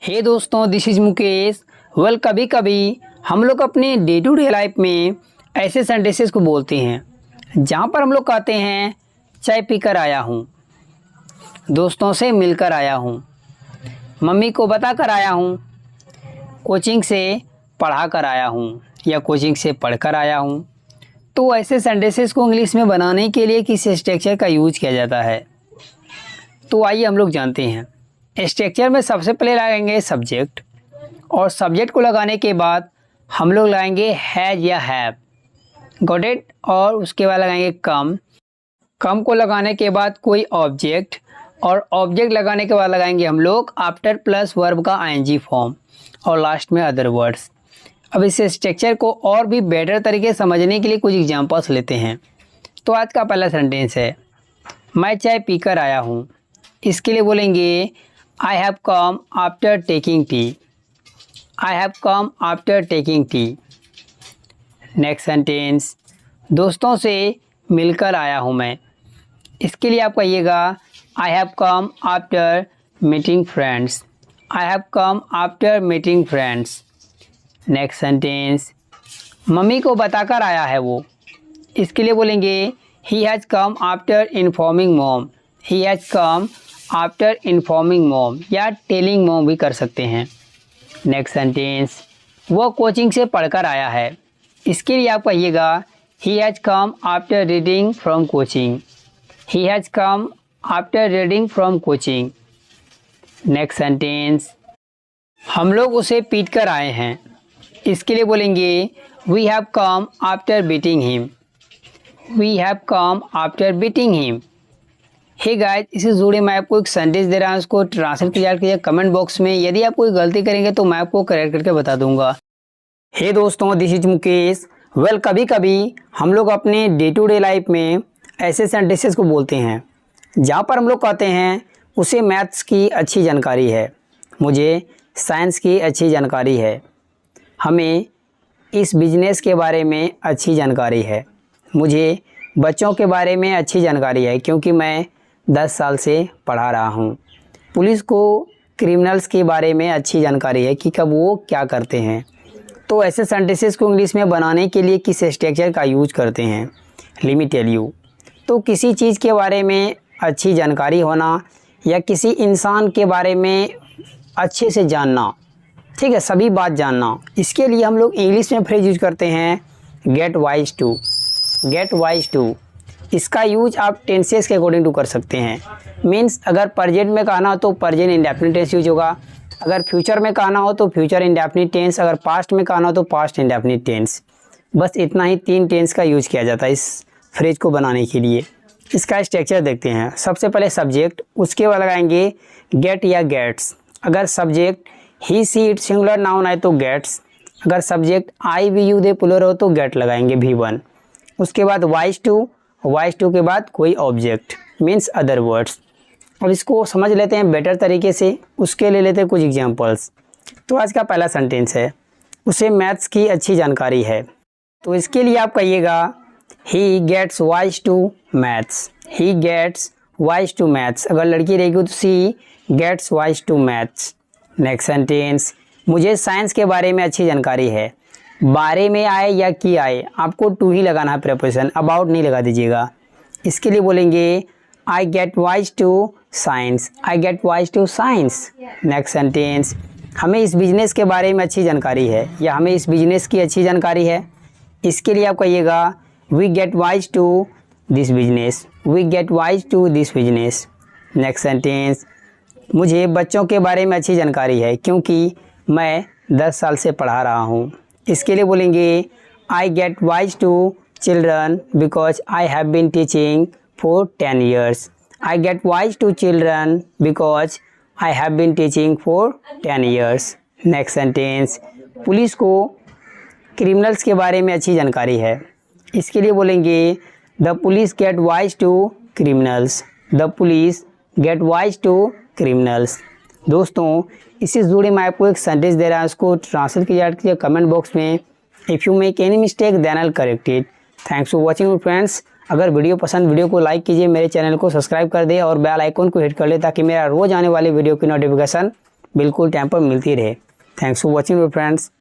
हे दोस्तों, this is Mukesh. कभी कभी हम लोग अपने डे टू डे लाइफ में ऐसे सेंटेंसेस को बोलते हैं जहाँ पर हम लोग कहते हैं चाय पीकर आया हूँ, दोस्तों से मिलकर आया हूँ, मम्मी को बता कर आया हूँ, कोचिंग से पढ़ा कर आया हूँ या कोचिंग से पढ़ कर आया हूँ। तो ऐसे सेंटेंसेस को इंग्लिश में बनाने के लिए किस स्ट्रक्चर का यूज किया जाता है, तो आइए हम लोग जानते हैं। स्ट्रक्चर में सबसे पहले लगाएंगे सब्जेक्ट, और सब्जेक्ट को लगाने के बाद हम लोग लगाएंगे हैज़ या हैव, गॉट इट। और उसके बाद लगाएंगे कम को लगाने के बाद कोई ऑब्जेक्ट, और ऑब्जेक्ट लगाने के बाद लगाएंगे हम लोग आफ्टर प्लस वर्ब का आईएनजी फॉर्म, और लास्ट में अदर वर्ड्स। अब इस स्ट्रक्चर को और भी बेटर तरीके से समझने के लिए कुछ एग्जांपल्स लेते हैं। तो आज का पहला सेंटेंस है मैं चाय पीकर आया हूँ। इसके लिए बोलेंगे I have come after taking tea. I have come after taking tea. Next sentence दोस्तों से मिलकर आया हूँ मैं। इसके लिए आप कहिएगा I have come after meeting friends. I have come after meeting friends. Next sentence mummy को बताकर आया है वो। इसके लिए बोलेंगे He has come after informing mom. He has come after informing mom या टेलिंग मॉम भी कर सकते हैं। नेक्स्ट सेंटेंस वो कोचिंग से पढ़कर आया है। इसके लिए आप कहिएगा he has come after reading from coaching. He has come after reading from coaching. Next sentence हम लोग उसे पीट कर आए हैं। इसके लिए बोलेंगे we have come after beating him. We have come after beating him. Hey guys, इसी जुड़े मैं आपको एक सेंटेंस दे रहा हूँ, उसको ट्रांसलेट कीजिए कमेंट बॉक्स में। यदि आप कोई गलती करेंगे तो मैं आपको करेक्ट करके बता दूंगा। हे दोस्तों, दिस इज मुकेश। कभी कभी हम लोग अपने डे टू डे लाइफ में ऐसे सेंटेंसेस को बोलते हैं जहाँ पर हम लोग कहते हैं उसे मैथ्स की अच्छी जानकारी है, मुझे साइंस की अच्छी जानकारी है, हमें इस बिजनेस के बारे में अच्छी जानकारी है, मुझे बच्चों के बारे में अच्छी जानकारी है क्योंकि मैं 10 साल से पढ़ा रहा हूँ, पुलिस को क्रिमिनल्स के बारे में अच्छी जानकारी है कि कब वो क्या करते हैं। तो ऐसे सेंटेंसेस को इंग्लिश में बनाने के लिए किस स्ट्रक्चर का यूज करते हैं, लेट मी टेल यू। तो किसी चीज़ के बारे में अच्छी जानकारी होना या किसी इंसान के बारे में अच्छे से जानना, ठीक है, सभी बात जानना, इसके लिए हम लोग इंग्लिश में फ्रेज यूज करते हैं get wise to. Get wise to, इसका यूज आप टेंसेस के अकॉर्डिंग टू कर सकते हैं। मीन्स अगर प्रेजेंट में कहना हो तो प्रेजेंट इंडेफिनिट टेंस यूज होगा, अगर फ्यूचर में कहना हो तो फ्यूचर इंडेफिनिट टेंस, अगर पास्ट में कहना हो तो पास्ट इंडेफिनिट टेंस। बस इतना ही 3 टेंस का यूज किया जाता है इस फ्रेज को बनाने के लिए। इसका स्ट्रक्चर देखते हैं। सबसे पहले सब्जेक्ट, उसके बाद लगाएंगे गेट या गेट्स। अगर subject he she it singular noun आए तो गेट्स, अगर subject I we you they plural हो तो गेट लगाएंगे V1। उसके बाद वाइज टू के बाद कोई ऑब्जेक्ट मीन्स अदर वर्ड्स। अब इसको समझ लेते हैं बेटर तरीके से, उसके लिए लेते हैं कुछ एग्जांपल्स। तो आज का पहला सेंटेंस है उसे मैथ्स की अच्छी जानकारी है। तो इसके लिए आप कहिएगा he gets wise to maths. He gets wise to maths. अगर लड़की रहेगी तो she gets wise to maths. Next sentence मुझे साइंस के बारे में अच्छी जानकारी है। बारे में आए या की आए आपको टू ही लगाना है प्रीपोजिशन, अबाउट नहीं लगा दीजिएगा। इसके लिए बोलेंगे I get wise to science. I get wise to science. Next sentence हमें इस बिजनेस के बारे में अच्छी जानकारी है या हमें इस बिजनेस की अच्छी जानकारी है। इसके लिए आप कहिएगा we get wise to this business. We get wise to this business. Next sentence मुझे बच्चों के बारे में अच्छी जानकारी है क्योंकि मैं 10 साल से पढ़ा रहा हूँ। इसके लिए बोलेंगे I get wise to children because I have been teaching for 10 years। I get wise to children because I have been teaching for 10 years। Next sentence police को क्रिमिनल्स के बारे में अच्छी जानकारी है। इसके लिए बोलेंगे the police get wise to criminals. The police get wise to criminals. दोस्तों, इसी जुड़े मैं आपको एक सेंटेंस दे रहा हूँ, उसको ट्रांसलेट कीजिए कमेंट बॉक्स में। If you make any mistake then I will correct it. Thanks for watching friends. अगर वीडियो पसंद, वीडियो को लाइक कीजिए, मेरे चैनल को सब्सक्राइब कर दे और बेल आइकन को हिट कर ले ताकि मेरा रोज आने वाले वीडियो की नोटिफिकेशन बिल्कुल टाइम पर मिलती रहे। Thanks for watching friends.